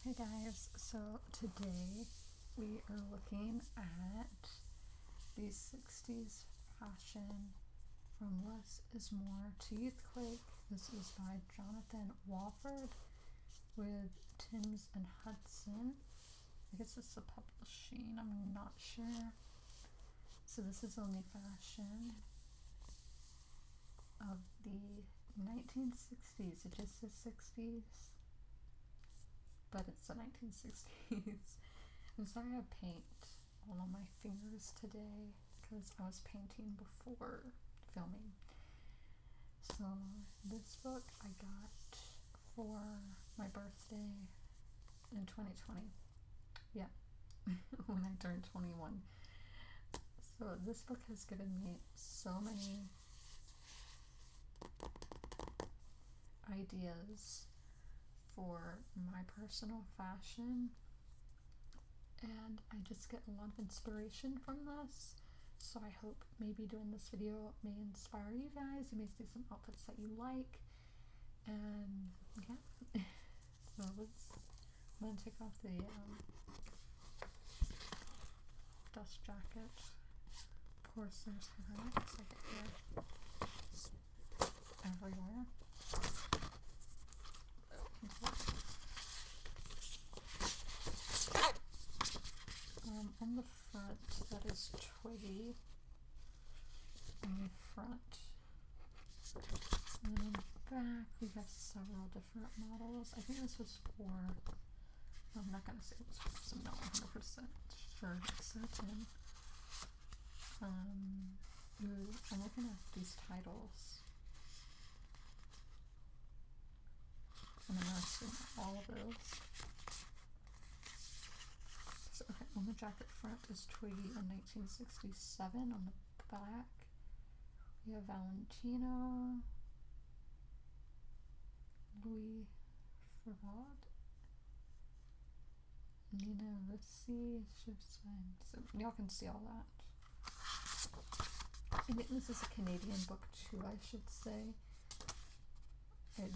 Hey guys, so today we are looking at the 60s fashion from Less is More to Youthquake. This is by Jonathan Walford with Timms and Hudson. I guess it's a publishing, I'm not sure. So this is only fashion of the 1960s. It just says 60s. But it's the 1960s. I'm sorry I paint all on my fingers today because I was painting before filming. So this book I got for my birthday in 2020. Yeah, when I turned 21. So this book has given me so many ideas for my personal fashion, and I just get a lot of inspiration from this. So I hope maybe doing this video may inspire you guys. You may see some outfits that you like, and yeah. So I'm gonna take off the dust jacket. Of course, there's hair. Looks like hair everywhere. On the front, that is Twiggy. On the front. And then on the back, we have several different models. I think this was for, I'm not going to say it was for, so I'm not 100% sure, certain. Ooh, I'm looking at these titles. I'm interested in all of those. So, okay, on the jacket front is Twiggy in 1967. On the back, we have Valentino, Louis Farad, Nina Ricci, Shirtwaist. So y'all can see all that. I think this is a Canadian book too, I should say.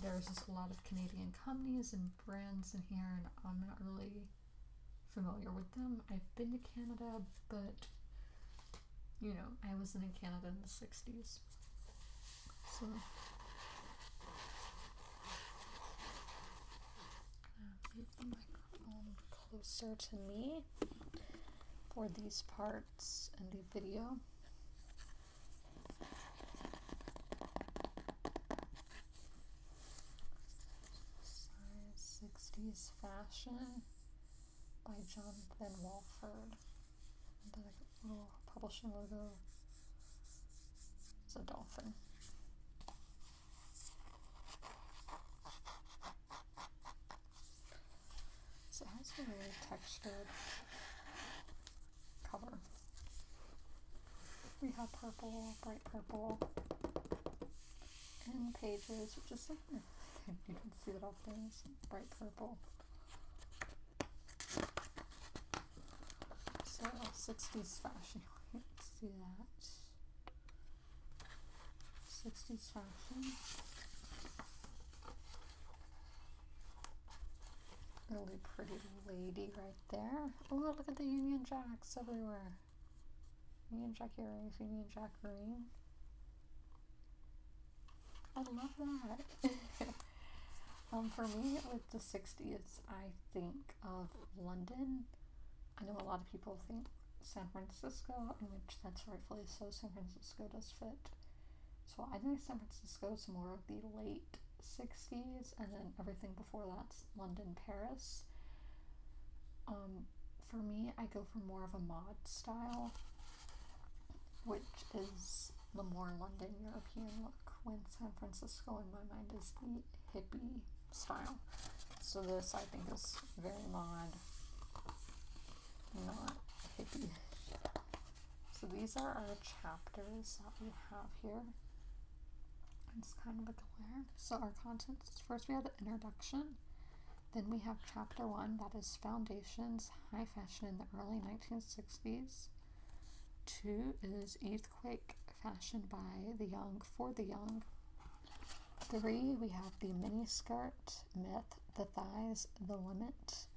There's just a lot of Canadian companies and brands in here, and I'm not really familiar with them. I've been to Canada, but you know, I wasn't in Canada in the 60s. So move the microphone closer to me for these parts in the video. Size 60s fashion by Jonathan Walford. And then a little publishing logo. It's a dolphin. So it has a really textured cover. We have purple, bright purple, and pages, which is something you don't see that often. It's bright purple. So 60s fashion. Let's see that. 60s fashion. Really pretty lady right there. Oh, look at the Union Jacks everywhere. Union Jack earrings, Union Jack ring. I love that. For me, with the 60s, I think of London. I know a lot of people think San Francisco, in which that's rightfully so. San Francisco does fit. So I think San Francisco is more of the late 60s, and then everything before that's London, Paris. For me, I go for more of a mod style, which is the more London European look, when San Francisco in my mind is the hippie style. So this, I think, is very mod, not hippie. So these are our chapters that we have here. It's kind of a glare. So our contents, first we have the introduction, then we have chapter 1, that is Foundations, High Fashion in the Early 1960s. 2 is Youthquake, Fashion by the Young for the Young. 3, we have the mini skirt, Myth, the Thighs, the Limit.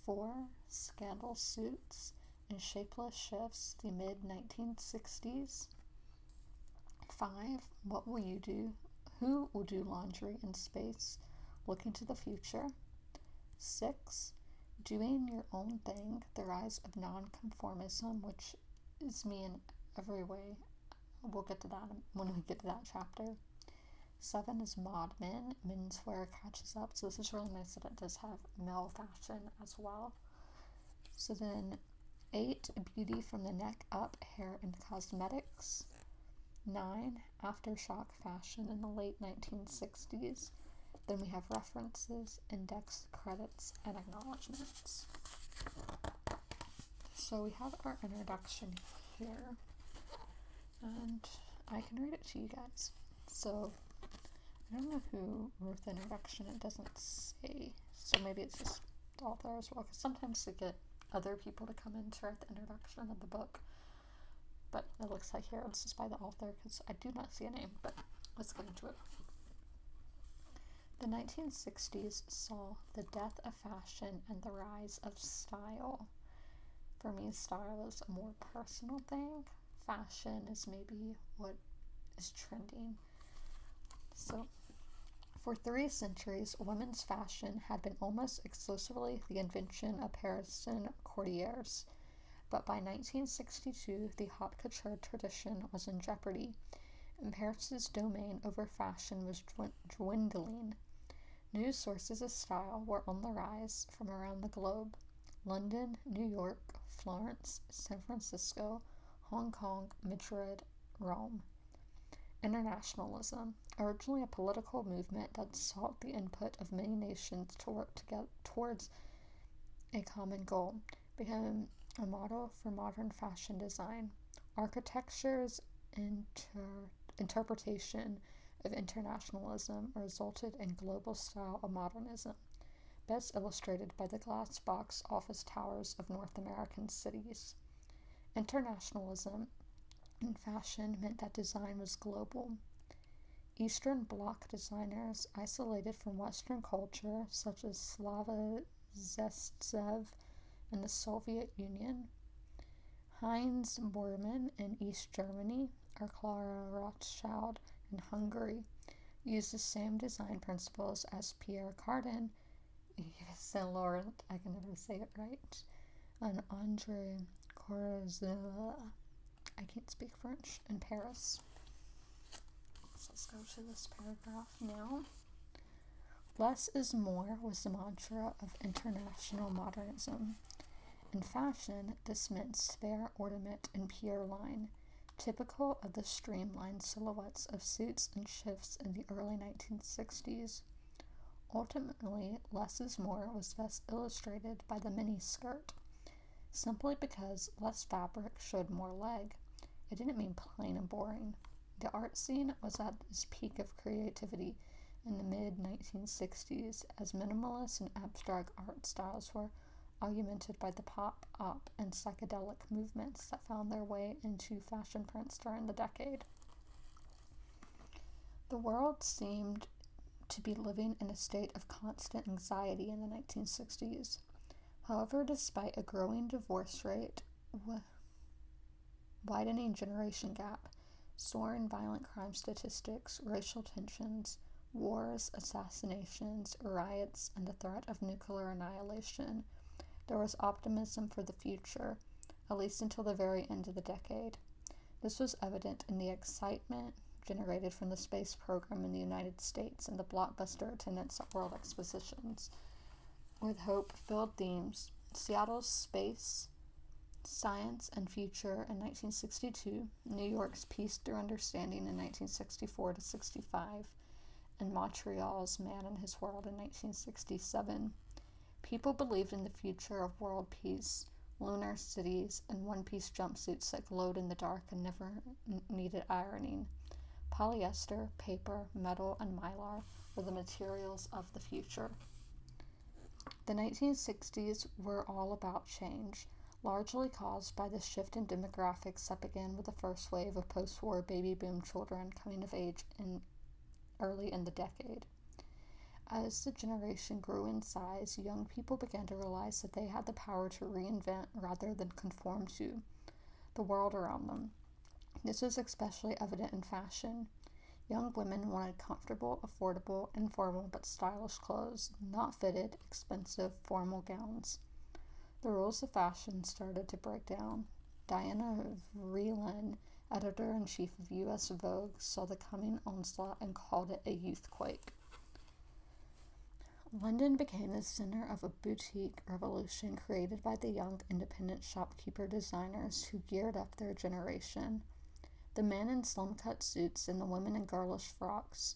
4. Scandal suits and shapeless shifts, the mid-1960s. 5. What will you do? Who will do laundry in space? Looking to the future. 6. Doing your own thing, the rise of nonconformism, which is me in every way. We'll get to that when we get to that chapter. 7 is mod men, menswear catches up. So this is really nice that it does have male fashion as well. So then 8, beauty from the neck up, hair and cosmetics. 9, aftershock fashion in the late 1960s. Then we have references, index, credits, and acknowledgments. So we have our introduction here, and I can read it to you guys. So I don't know who wrote the introduction, it doesn't say, so maybe it's just the author as well, because sometimes they get other people to come in to write the introduction of the book, but it looks like here this is by the author, because I do not see a name, but let's get into it. The 1960s saw the death of fashion and the rise of style. For me, style is a more personal thing. Fashion is maybe what is trending. So, for 3 centuries, women's fashion had been almost exclusively the invention of Parisian courtiers. But by 1962, the haute couture tradition was in jeopardy, and Paris's domain over fashion was dwindling. New sources of style were on the rise from around the globe: London, New York, Florence, San Francisco, Hong Kong, Madrid, Rome. Internationalism, originally a political movement that sought the input of many nations to work together towards a common goal, became a model for modern fashion design. Architecture's interpretation of internationalism resulted in global style of modernism, best illustrated by the glass box office towers of North American cities. Internationalism in fashion meant that design was global. Eastern Bloc designers isolated from Western culture, such as Slava Zestsev in the Soviet Union, Heinz Bormann in East Germany, or Clara Rothschild in Hungary, used the same design principles as Pierre Carden, Saint Laurent, I can never say it right, and André Corazella, I can't speak French, in Paris. So let's go to this paragraph now. Less is more was the mantra of international modernism. In fashion, this meant spare ornament and pure line, typical of the streamlined silhouettes of suits and shifts in the early 1960s. Ultimately, less is more was best illustrated by the miniskirt, simply because less fabric showed more leg. It didn't mean plain and boring. The art scene was at its peak of creativity in the mid-1960s, as minimalist and abstract art styles were augmented by the pop-up and psychedelic movements that found their way into fashion prints during the decade. The world seemed to be living in a state of constant anxiety in the 1960s. However, despite a growing divorce rate, widening generation gap, soaring violent crime statistics, racial tensions, wars, assassinations, riots, and the threat of nuclear annihilation, there was optimism for the future, at least until the very end of the decade. This was evident in the excitement generated from the space program in the United States and the blockbuster attendance at world expositions, with hope-filled themes: Seattle's space, science, and future in 1962, New York's peace through understanding in 1964 to 65, and Montreal's man and his world in 1967. People believed in the future of world peace, lunar cities, and one-piece jumpsuits that glowed in the dark and never needed ironing. Polyester, paper, metal, and mylar were the materials of the future. The 1960s were all about change, largely caused by the shift in demographics that began with the first wave of post-war baby boom children coming of age early in the decade. As the generation grew in size, young people began to realize that they had the power to reinvent rather than conform to the world around them. This was especially evident in fashion. Young women wanted comfortable, affordable, informal but stylish clothes, not fitted, expensive, formal gowns. The rules of fashion started to break down. Diana Vreeland, editor-in-chief of U.S. Vogue, saw the coming onslaught and called it a youthquake. London became the center of a boutique revolution created by the young independent shopkeeper designers who geared up their generation. The men in slim-cut suits and the women in girlish frocks.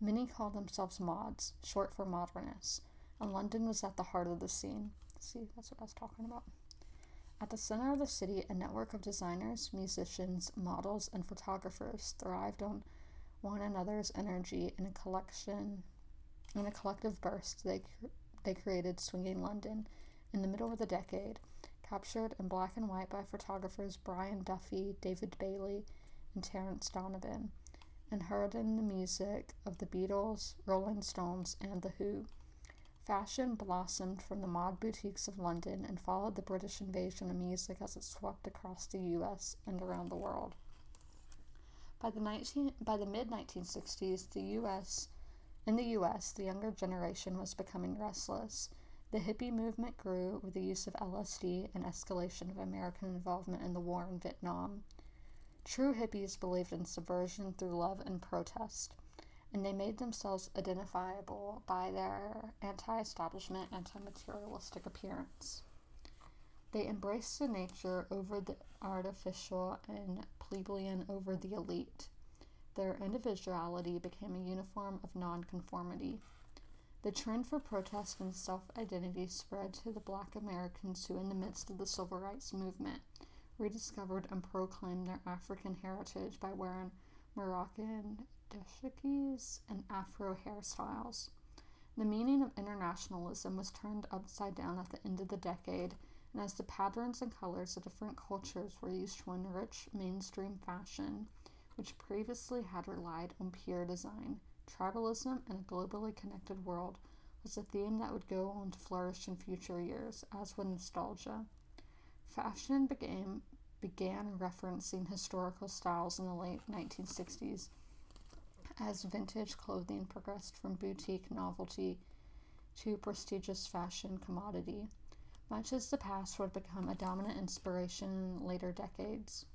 Many called themselves mods, short for modernists, and London was at the heart of the scene. See, that's what I was talking about. At the center of the city, a network of designers, musicians, models, and photographers thrived on one another's energy. In a collective burst, they created Swinging London in the middle of the decade, captured in black and white by photographers Brian Duffy, David Bailey, and Terence Donovan, and heard in the music of the Beatles, Rolling Stones, and The Who. Fashion blossomed from the mod boutiques of London and followed the British invasion of music as it swept across the U.S. and around the world. By the mid-1960s, in the U.S., the younger generation was becoming restless. The hippie movement grew with the use of LSD and escalation of American involvement in the war in Vietnam. True hippies believed in subversion through love and protest, and they made themselves identifiable by their anti-establishment, anti-materialistic appearance. They embraced the nature over the artificial and plebeian over the elite. Their individuality became a uniform of nonconformity. The trend for protest and self-identity spread to the Black Americans who, in the midst of the Civil Rights Movement, rediscovered and proclaimed their African heritage by wearing Moroccan dashikis and Afro hairstyles. The meaning of internationalism was turned upside down at the end of the decade, and as the patterns and colors of different cultures were used to enrich mainstream fashion, which previously had relied on pure design, tribalism and a globally connected world was a theme that would go on to flourish in future years, as would nostalgia. Fashion began referencing historical styles in the late 1960s as vintage clothing progressed from boutique novelty to prestigious fashion commodity, much as the past would become a dominant inspiration in later decades.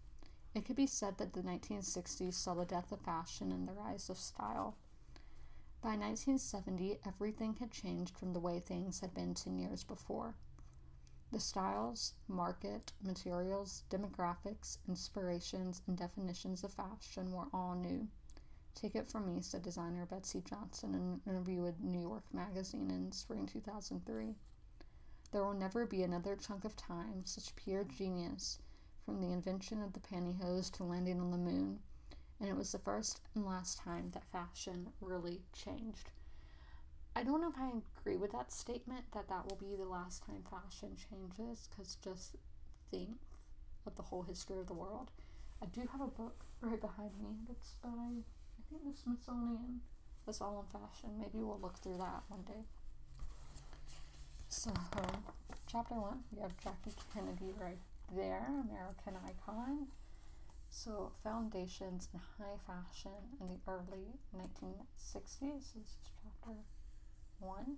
It could be said that the 1960s saw the death of fashion and the rise of style. By 1970, everything had changed from the way things had been 10 years before. The styles, market, materials, demographics, inspirations, and definitions of fashion were all new. Take it from me, said designer Betsy Johnson in an interview with New York Magazine in spring 2003. There will never be another chunk of time, such pure genius, from the invention of the pantyhose to landing on the moon, and it was the first and last time that fashion really changed. I don't know if I agree with that statement, that will be the last time fashion changes, because just think of the whole history of the world. I do have a book right behind me that's by, I think, the Smithsonian. That's all on fashion. Maybe we'll look through that one day. So, chapter 1, we have Jackie Kennedy right there, American icon. So, foundations in high fashion in the early 1960s. This is chapter 1.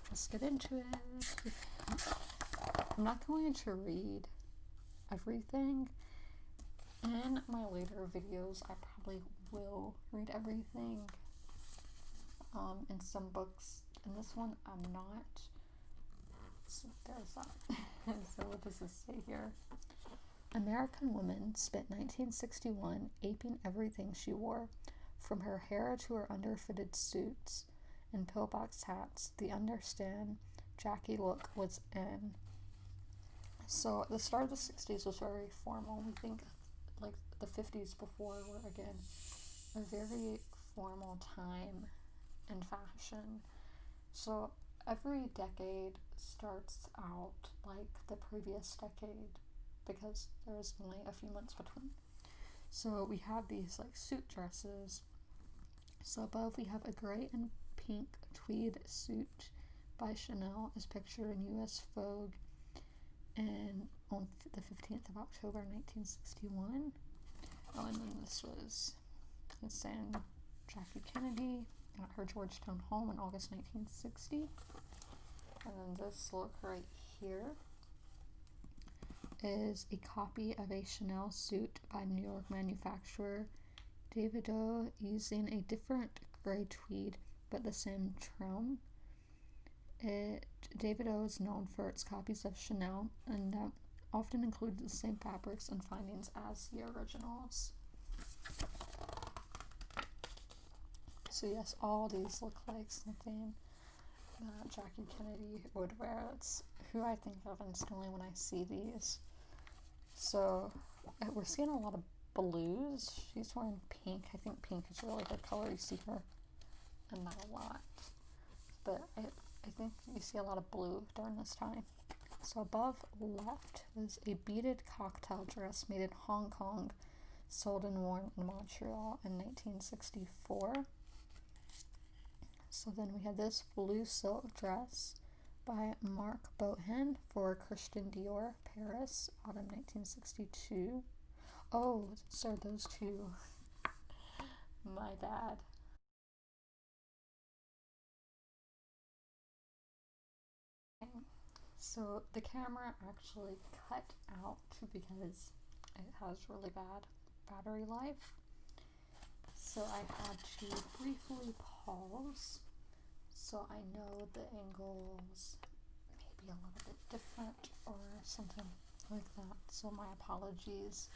Let's get into it. I'm not going to read everything. In my later videos, I probably will read everything. In some books, in this one, I'm not. So there's that. So what does this say here? American woman spent 1961 aping everything she wore, from her hair to her underfitted suits and pillbox hats. The understand Jackie look was in. So the start of the 60s was very formal. We think like the 50s before were, again, a very formal time in fashion. So every decade starts out like the previous decade because there's only a few months between. So we have these like suit dresses. So above we have a gray and pink tweed suit by Chanel is pictured in U.S. Vogue and on the 15th of October 1961. Oh, and then this was saying Jackie Kennedy at her Georgetown home in August 1960. And then this look right here is a copy of a Chanel suit by New York manufacturer Davidoff using a different gray tweed but the same trim. Davidoff is known for its copies of Chanel and that often include the same fabrics and findings as the originals. So yes, all these look like something that Jackie Kennedy would wear. That's who I think of instantly when I see these. So we're seeing a lot of blues. She's wearing pink. I think pink is really her color. You see her and not a lot. But I think you see a lot of blue during this time. So above left is a beaded cocktail dress made in Hong Kong, sold and worn in Montreal in 1964. So then we have this blue silk dress by Marc Bohan for Christian Dior, Paris, autumn 1962. Oh, so those two. My bad. So the camera actually cut out because it has really bad battery life. So I had to briefly pause so I know the angles may be a little bit different or something like that. So my apologies.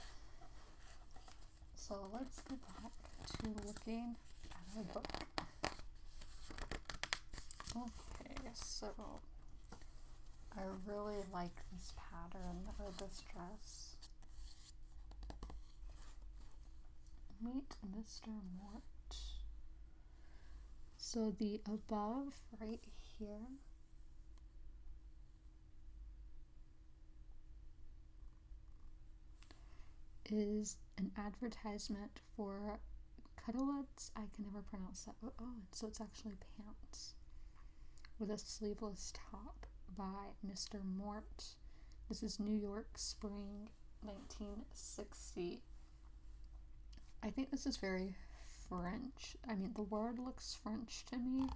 So let's get back to looking at our book. Okay, so I really like this pattern or this dress. Meet Mr. Mort. So the above right here is an advertisement for cutalets. I can never pronounce that. Oh, so it's actually pants with a sleeveless top by Mr. Mort. This is New York, spring 1960. I think this is very French. I mean, the word looks French to me.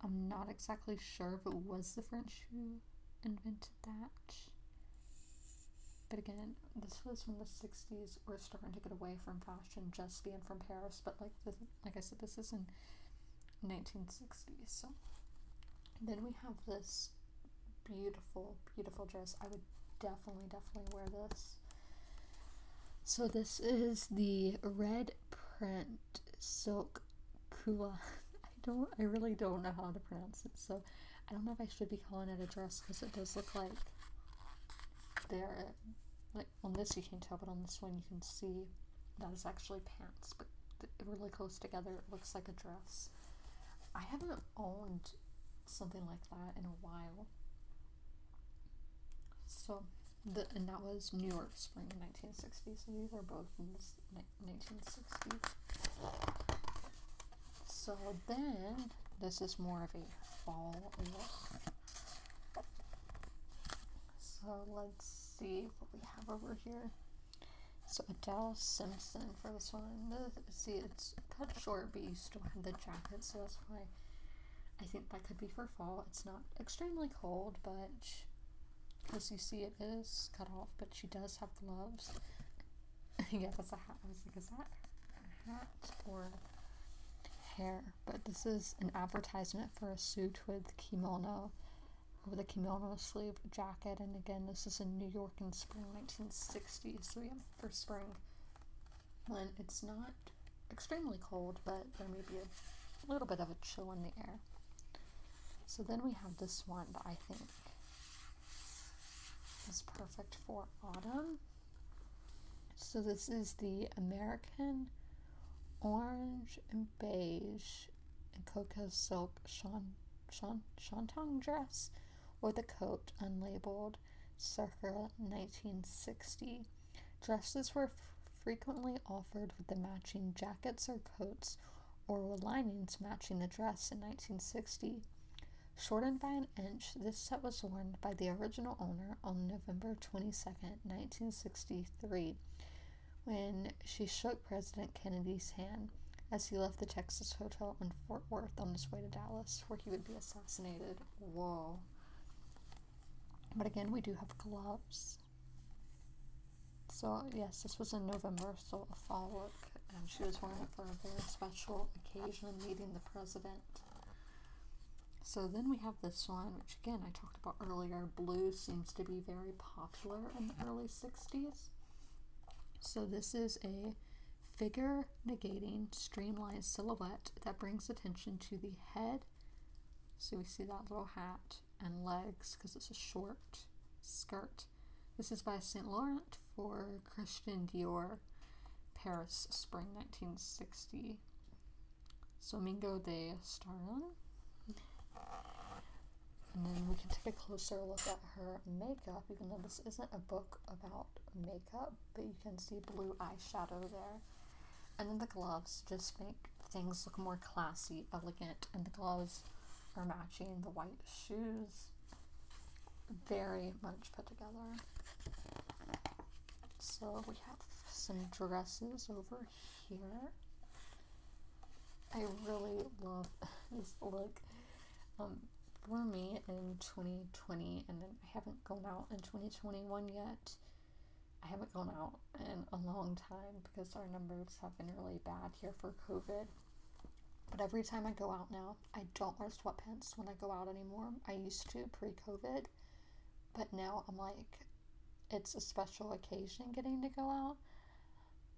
I'm not exactly sure if it was the French who invented that. But again, this was when the 60s were starting to get away from fashion just being from Paris. But like I said, this is in 1960s. So then we have this beautiful, beautiful dress. I would definitely wear this. So this is the red print silk kula. I really don't know how to pronounce it. So I don't know if I should be calling it a dress because it does look like they're like on this you can't tell, but on this one you can see that is actually pants, but really close together. It looks like a dress. I haven't owned something like that in a while. So and that was New York, spring 1960. So these are both in this 1960. So then this is more of a fall look. So let's see what we have over here. So Adele Simpson for this one. See, it's cut short, but you still have the jacket, so that's why I think that could be for fall. It's not extremely cold, but because you see it is cut off, but she does have gloves. Yeah, that's a hat. I was like, is that a hat or hair? But this is an advertisement for a suit with kimono, with a kimono sleeve jacket. And again, this is in New York in spring 1960. So yeah, for spring, when it's not extremely cold, but there may be a little bit of a chill in the air. So then we have this one that I think is perfect for autumn. So this is the American orange and beige and cocoa silk shantung dress with a coat unlabeled circa 1960. Dresses were frequently offered with the matching jackets or coats or with linings matching the dress in 1960. Shortened by an inch, this set was worn by the original owner on November 22nd, 1963, when she shook President Kennedy's hand as he left the Texas Hotel in Fort Worth on his way to Dallas, where he would be assassinated. Whoa. But again, we do have gloves. So, yes, this was in November, so a fall look. And she was wearing it for a very special occasion, meeting the president. So then we have this one, which again I talked about earlier. Blue seems to be very popular in the early 60s. So this is a figure negating streamlined silhouette that brings attention to the head. So we see that little hat and legs because it's a short skirt. This is by Saint Laurent for Christian Dior, Paris, spring 1960. So Mingo de Starlin. And then we can take a closer look at her makeup, even though this isn't a book about makeup, but you can see blue eyeshadow there. And then the gloves just make things look more classy, elegant, and the gloves are matching the white shoes. Very much put together. So we have some dresses over here. I really love this look. For me in 2020, and then I haven't gone out in 2021 yet. I haven't gone out in a long time because our numbers have been really bad here for COVID. But every time I go out now, I don't wear sweatpants when I go out anymore. I used to pre-COVID, but now I'm like, it's a special occasion getting to go out.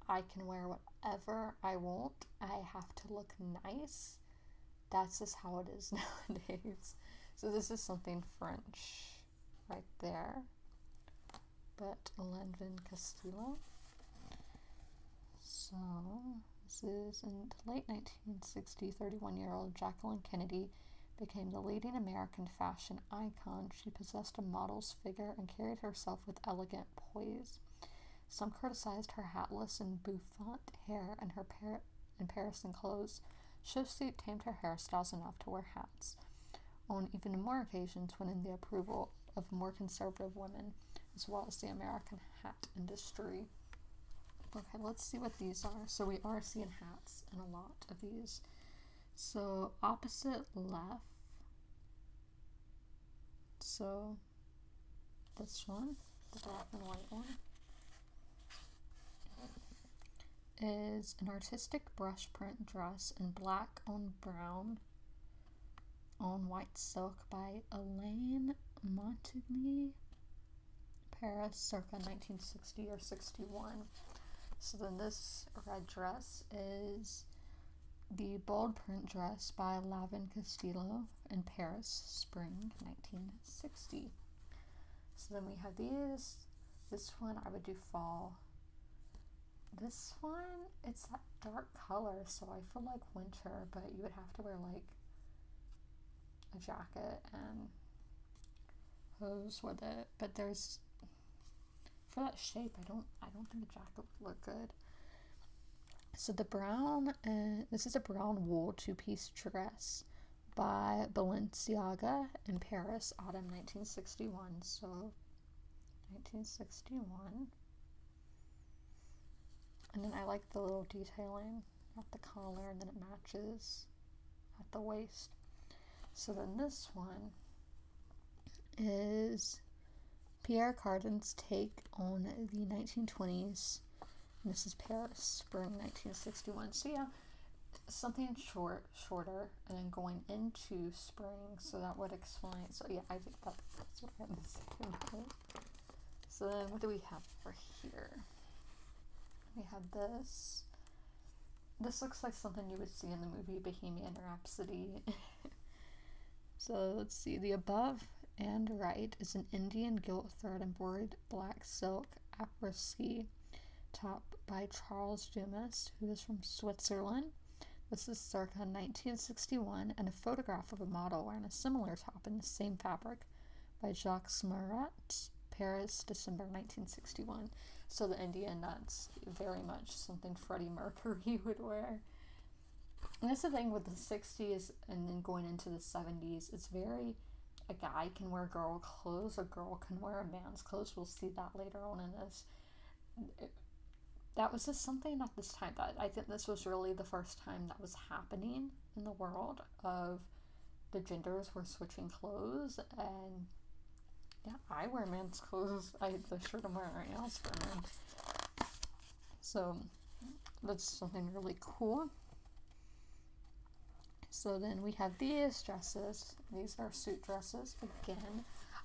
I can wear whatever I want. I have to look nice. That's just how it is nowadays. So this is something French right there. But Lanvin Castillo. So this is in the late 1960s, 31-year-old Jacqueline Kennedy became the leading American fashion icon. She possessed a model's figure and carried herself with elegant poise. Some criticized her hatless and bouffant hair and her Parisian clothes. Chaussee tamed her hairstyles enough to wear hats on even more occasions, winning the approval of more conservative women, as well as the American hat industry. Okay, let's see what these are. So we are seeing hats in a lot of these. So opposite left. So this one, the black and white one, is an artistic brush print dress in black on brown on white silk by Elaine Montigny, Paris, circa 1960 or 61. So then this red dress is the bold print dress by Lanvin Castillo in Paris, spring 1960. So then we have these. This one I would do fall. This one, it's that dark color, so I feel like winter, but you would have to wear like a jacket and hose with it. But there's, for that shape, I don't think a jacket would look good. So the brown, this is a brown wool two-piece dress by Balenciaga in Paris, autumn 1961. So 1961. And then I like the little detailing at the collar, and then it matches at the waist. So then this one is Pierre Carden's take on the 1920s. And this is Paris, spring 1961. So yeah, something shorter, and then going into spring. So that would explain. So yeah, I think that's what I'm saying. So then what do we have for here? We have this. This looks like something you would see in the movie Bohemian Rhapsody. So let's see. The above and right is an Indian gilt thread embroidered black silk apres-ski top by Charles Dumas, who is from Switzerland. This is circa 1961, and a photograph of a model wearing a similar top in the same fabric by Jacques Marat, Paris, December 1961. So the Indian, that's very much something Freddie Mercury would wear. And that's the thing with the 60s and then going into the 70s. It's very, a guy can wear girl clothes, a girl can wear a man's clothes. We'll see that later on in this. That was just something at this time that I think this was really the first time that was happening in the world of the genders were switching clothes. And yeah, I wear men's clothes. The shirt I'm wearing right now is for men. So that's something really cool. So then we have these dresses. These are suit dresses. Again,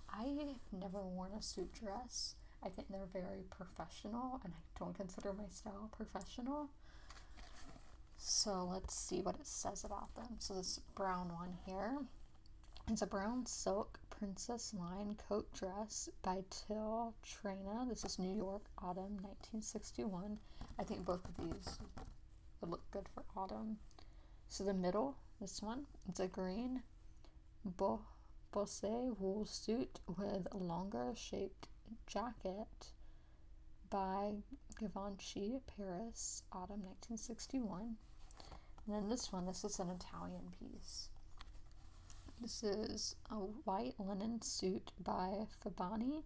I've never worn a suit dress. I think they're very professional, and I don't consider my style professional. So let's see what it says about them. So this brown one here, it's a brown silk princess line coat dress by Till Trina. This is New York, autumn 1961. I think both of these would look good for autumn. So the middle, this one, it's a green bossé wool suit with a longer shaped jacket by Givenchy, Paris, autumn 1961. And then this one, this is an Italian piece. This is a white linen suit by Fabani,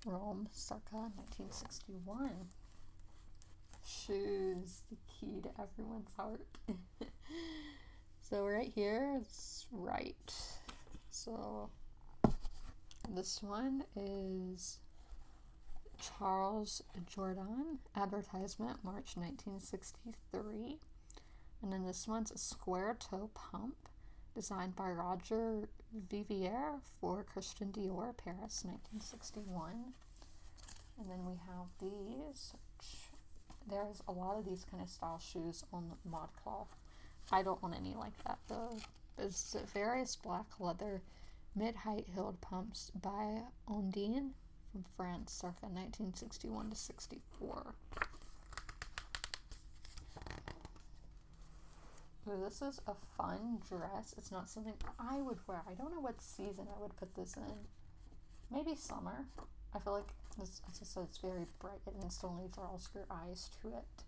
Rome, circa 1961. Shoes, the key to everyone's heart. So right here, it's right. So this one is Charles Jourdan, advertisement, March 1963. And then this one's a square toe pump, designed by Roger Vivier for Christian Dior, Paris, 1961. And then we have these. There's a lot of these kind of style shoes on ModCloth. I don't want any like that though. There's various black leather mid-height heeled pumps by Ondine from France, circa 1961 to 64. Ooh, this is a fun dress. It's not something I would wear. I don't know what season I would put this in. Maybe summer. I feel like this, as I said, it's very bright. It instantly draws your eyes to it.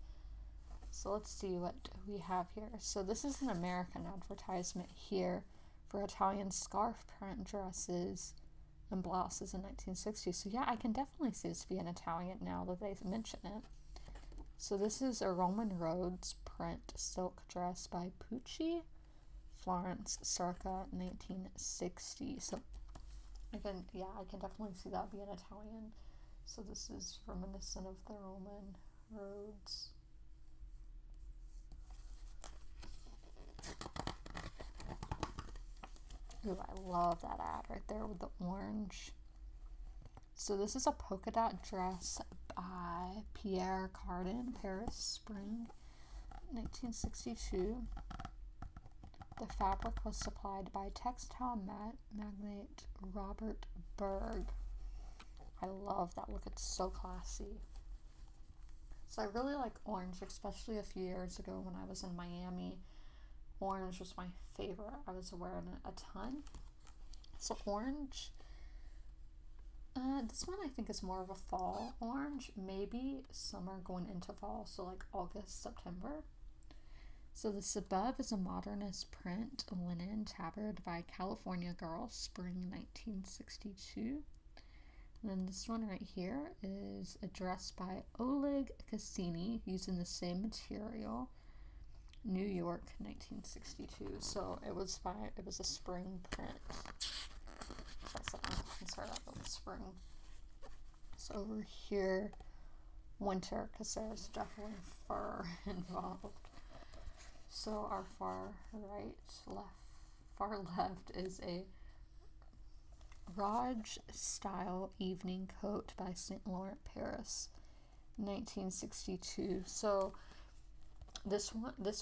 So let's see what we have here. So this is an American advertisement here for Italian scarf print dresses and blouses in 1960. So yeah, I can definitely see this being Italian now that they mention it. So this is a Roman Rhodes print silk dress by Pucci, Florence, circa 1960. So I can definitely see that being Italian. So this is reminiscent of the Roman Rhodes. Ooh, I love that ad right there with the orange. So this is a polka dot dress by Pierre, Carden, Paris, spring 1962. The fabric was supplied by textile magnate Robert Berg. I love that look. It's so classy. So I really like orange, especially a few years ago when I was in Miami. Orange was my favorite. I was wearing it a ton. So orange, this one I think is more of a fall orange, maybe summer going into fall, so like August, September. So this above is a modernist print linen tabard by California Girl, spring 1962. And then this one right here is a dress by Oleg Cassini using the same material, New York, 1962. So it was a spring print. So I start out with spring. So over here, winter, because there's definitely fur involved. So our far left is a Raj style evening coat by Saint Laurent, Paris, 1962. So this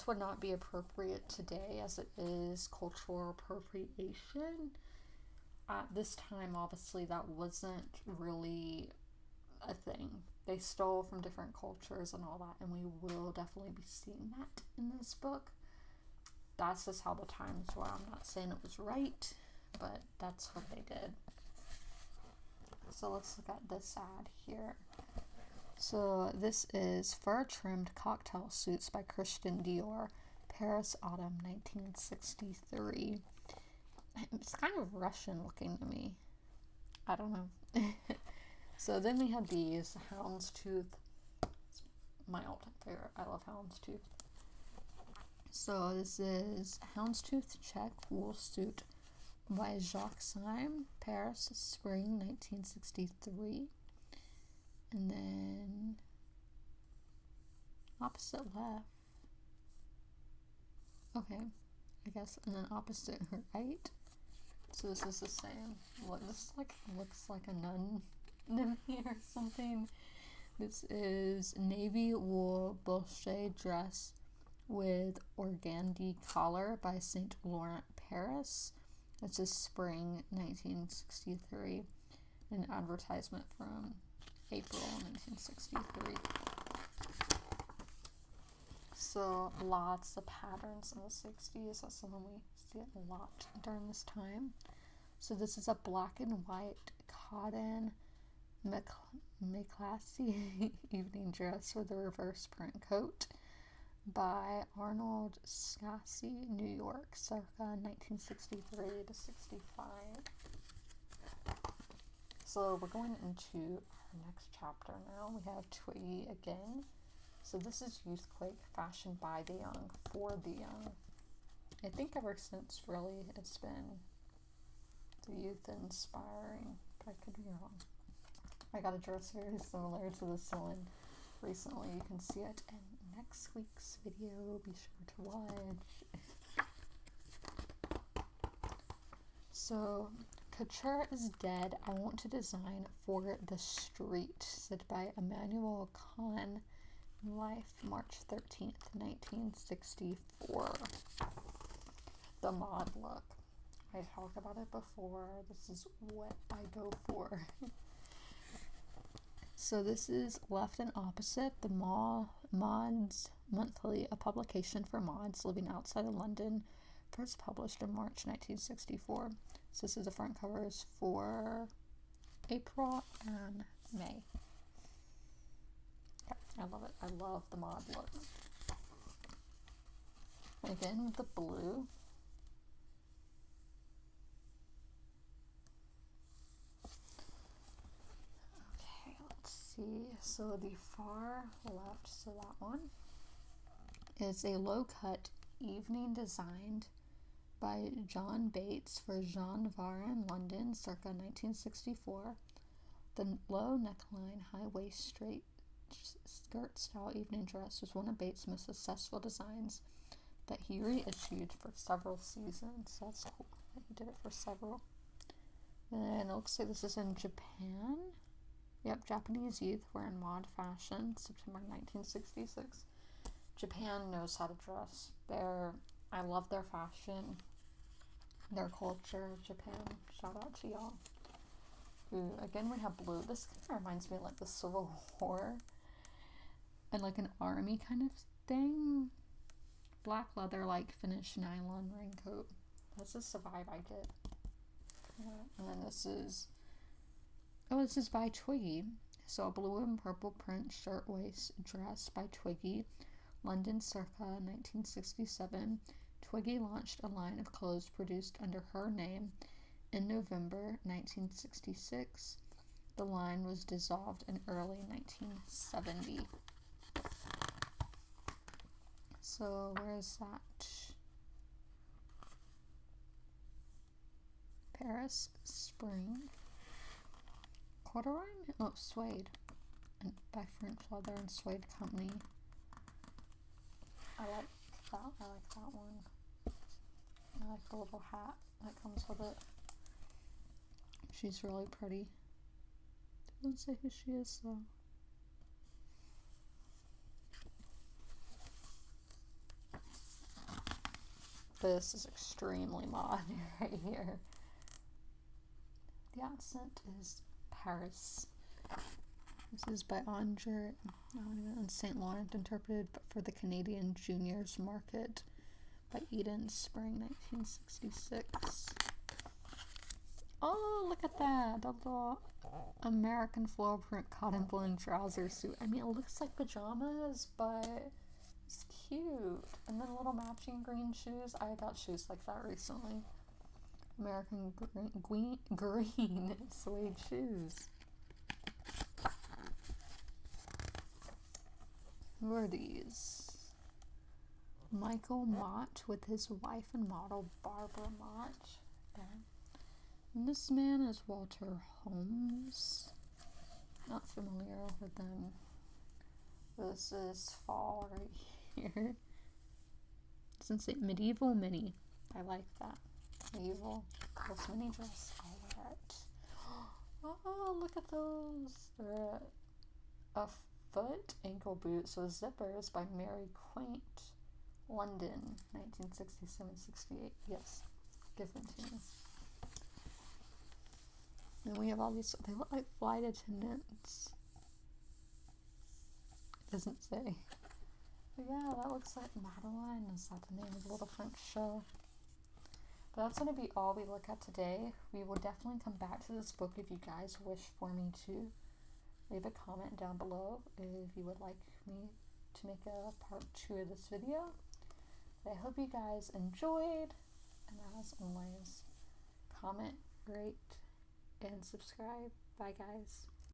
would not be appropriate today, as it is cultural appropriation. At this time, obviously, that wasn't really a thing. They stole from different cultures and all that, and we will definitely be seeing that in this book. That's just how the times were. I'm not saying it was right, but that's what they did. So let's look at this ad here. So this is fur-trimmed cocktail suits by Christian Dior, Paris, autumn 1963. It's kind of Russian looking to me. I don't know. So then we have these, Houndstooth. It's my all-time favorite. I love Houndstooth. So this is Houndstooth check wool suit by Jacques Syme, Paris, spring 1963. And then opposite left. Okay, I guess, and then opposite right. So this is the same. What this looks like a nun nymph or something. This is navy wool bolche dress with organdy collar by Saint Laurent, Paris. This is spring 1963. An advertisement from April 1963. So lots of patterns in the 60s. That's something we see a lot during this time. So this is a black and white cotton classy evening dress with a reverse print coat by Arnold Scassi, New York, circa 1963 to 65. So we're going into our next chapter now. We have Twiggy again. So this is Youthquake, fashioned by the young, for the young. I think ever since, really, it's been the youth inspiring, but I could be wrong. I got a dress very similar to this one recently. You can see it in next week's video. Be sure to watch. So, Couture is dead. I want to design for the street. Said by Emmanuel Kahn. Life, March 13th, 1964. The mod look. I talked about it before. This is what I go for. So this is Left and Opposite, the Mods Monthly, a publication for mods living outside of London, first published in March 1964. So this is the front covers for April and May. Okay, I love it. I love the mod look. Again with the blue. So the far left, so that one is a low-cut evening designed by John Bates for Jean Varin, London, circa 1964. The low neckline, high-waist, straight skirt-style evening dress was one of Bates' most successful designs that he reissued for several seasons. That's cool. He did it for several. And it looks like this is in Japan. Yep, Japanese youth were in mod fashion, September 1966. Japan knows how to dress. I love their fashion, their culture, Japan. Shout out to y'all. Ooh, again we have blue. This kind of reminds me of like the Civil War and like an army kind of thing. Black leather, like finished nylon raincoat. That's just the vibe I get. Yeah. And then this is by Twiggy. So a blue and purple print shirtwaist dress by Twiggy, London circa 1967. Twiggy launched a line of clothes produced under her name in November 1966. The line was dissolved in early 1970. So where's that? Paris, spring. Corduroy? Oh, suede. And by French Leather and Suede Company. I like that one. I like the little hat that comes with it. She's really pretty. Doesn't say who she is though. This is extremely mod right here. The accent is Paris. This is by Andre and St. Laurent, interpreted for the Canadian Juniors Market by Eden, spring 1966. Oh, look at that! A little American floral print cotton blend trouser suit. I mean, it looks like pajamas, but it's cute. And then little matching green shoes. I got shoes like that recently. American green suede shoes. Who are these? Michael Mott with his wife and model Barbara Mott. And this man is Walter Holmes. Not familiar with them. This is fall right here. Doesn't say medieval mini. I like that. Medieval close mini dress. I wear it. Oh, look at those. They're a foot ankle boots with zippers by Mary Quaint. London, 1967-68. Yes, give them to me. And we have all these, they look like flight attendants. It doesn't say. But yeah, that looks like Madeline. Is that the name of the Little French show? But that's going to be all we look at today. We will definitely come back to this book if you guys wish for me to. Leave a comment down below if you would like me to make a part 2 of this video. I hope you guys enjoyed, and as always, comment, rate, and subscribe. Bye guys.